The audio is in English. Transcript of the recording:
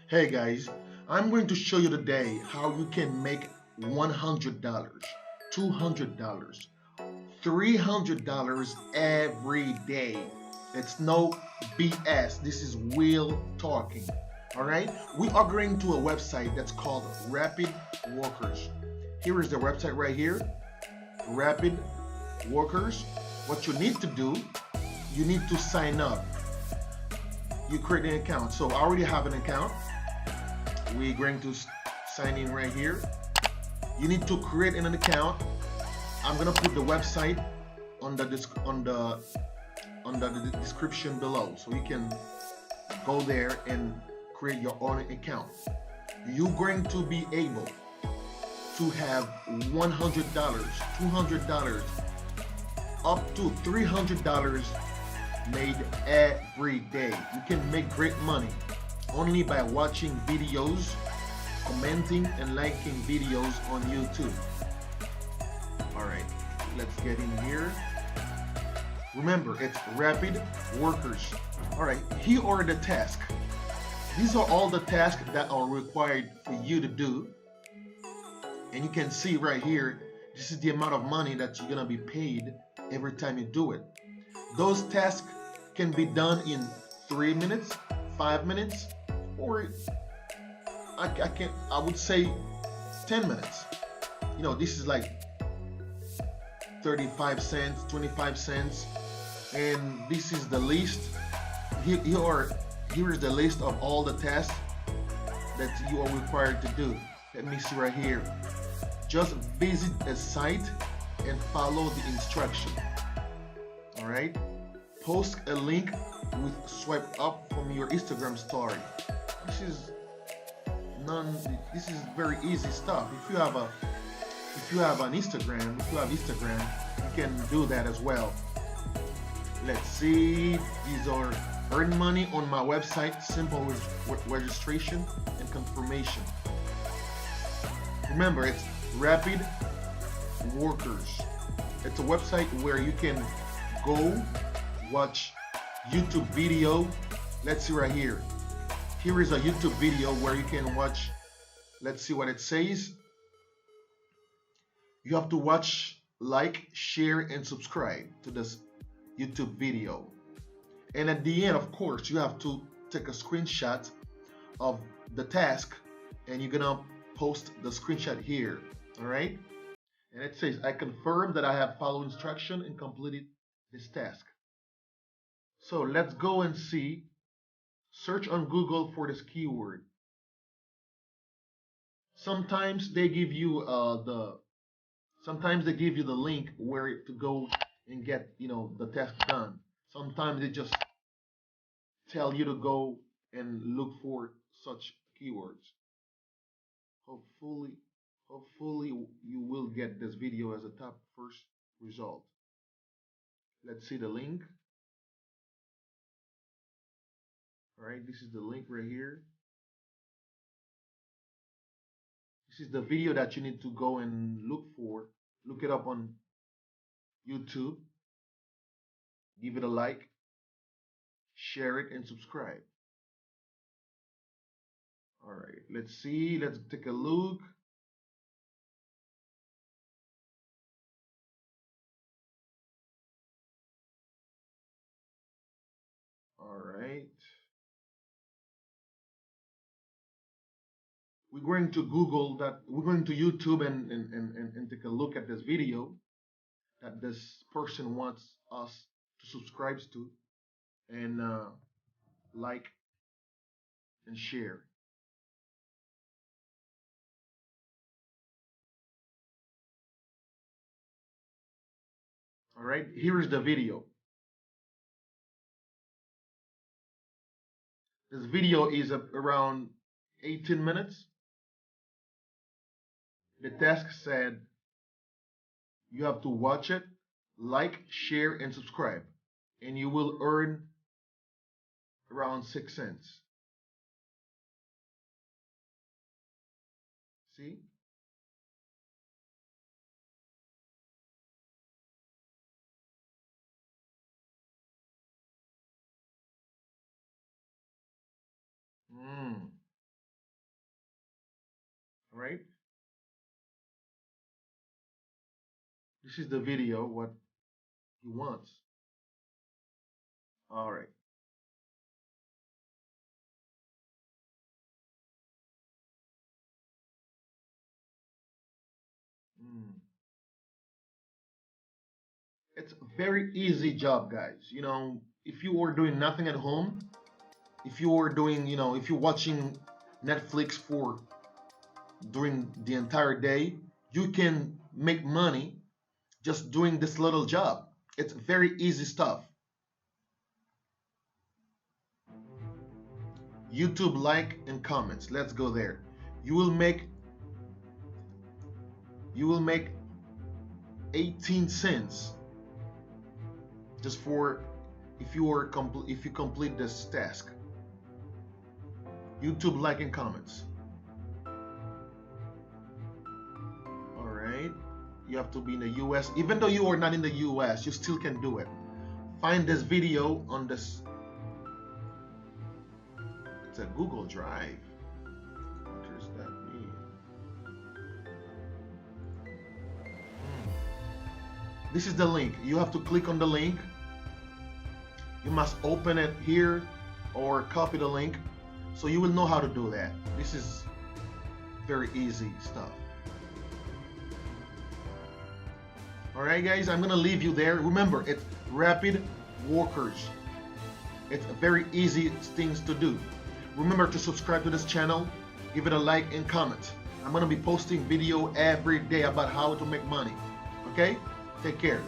Hey guys, I'm going to show you today how you can make $100, $200, $300 every day. It's no BS. This is real talking. All right? We are going to a website that's called Rapid Workers. Here is the website right here, Rapid Workers. What you need to do, you need to sign up. You create an account. So I already have an account. We're going to sign in right here. You need to create an account. I'm gonna put the website on the description below, so you can go there and create your own account. You're going to be able to have $100, $200, up to $300 made every day. You can make great money only by watching videos, commenting and liking videos on YouTube. Alright, let's get in here. Remember, it's Rapid Workers. Alright, here are the tasks. These are all the tasks that are required for you to do. And you can see right here, this is the amount of money that you're gonna be paid every time you do it. Those tasks can be done in 3 minutes, 5 minutes, or I would say 10 minutes. You know, this is like 35 cents, 25 cents, and this is the list. Here is the list of all the tasks that you are required to do. Let me see right here. Just visit a site and follow the instruction. All right. Post a link with swipe up from your Instagram story. This is very easy stuff. If you have an Instagram, you can do that as well. Let's see. These are earn money on my website, simple registration and confirmation. Remember, it's Rapid Workers. It's a website where you can go watch YouTube video. Let's see right here. Here is a YouTube video where you can watch. Let's see what it says. You have to watch, like, share, and subscribe to this YouTube video. And at the end, of course, you have to take a screenshot of the task, and you're gonna post the screenshot here. All right? And it says, I confirm that I have followed instruction and completed this task. So let's go and see. Search on Google for this keyword. Sometimes they give you the link where to go and get the task done. Sometimes they just tell you to go and look for such keywords. Hopefully you will get this video as a top first result. Let's see the link. All right, this is the link right here. This is the video that you need to go and look for. Look it up on YouTube. Give it a like, share it, and subscribe. All right, let's see. Let's take a look. All right. We're going to Google that. We're going to YouTube and take a look at this video that this person wants us to subscribe to and like and share. All right, here is the video. This video is around 18 minutes. The task said you have to watch it, like, share, and subscribe, and you will earn around 6 cents. See? right? This is the video, what he wants. All right. It's a very easy job, guys. You know, if you are doing nothing at home, if you are doing, if you're watching Netflix for during the entire day, you can make money just doing this little job. It's very easy stuff. YouTube like and comments. Let's go there. You will make 18 cents just for if you complete this task. YouTube like and comments. All right. You have to be in the US. Even though you are not in the US, you still can do it. Find this video on this. It's a Google Drive. What does that mean? This is the link. You have to click on the link. You must open it here or copy the link, so you will know how to do that. This is very easy stuff. Alright guys, I'm gonna leave you there. Remember, it's RapidWorkers. It's very easy things to do. Remember to subscribe to this channel, give it a like and comment. I'm gonna be posting video every day about how to make money. Okay? Take care.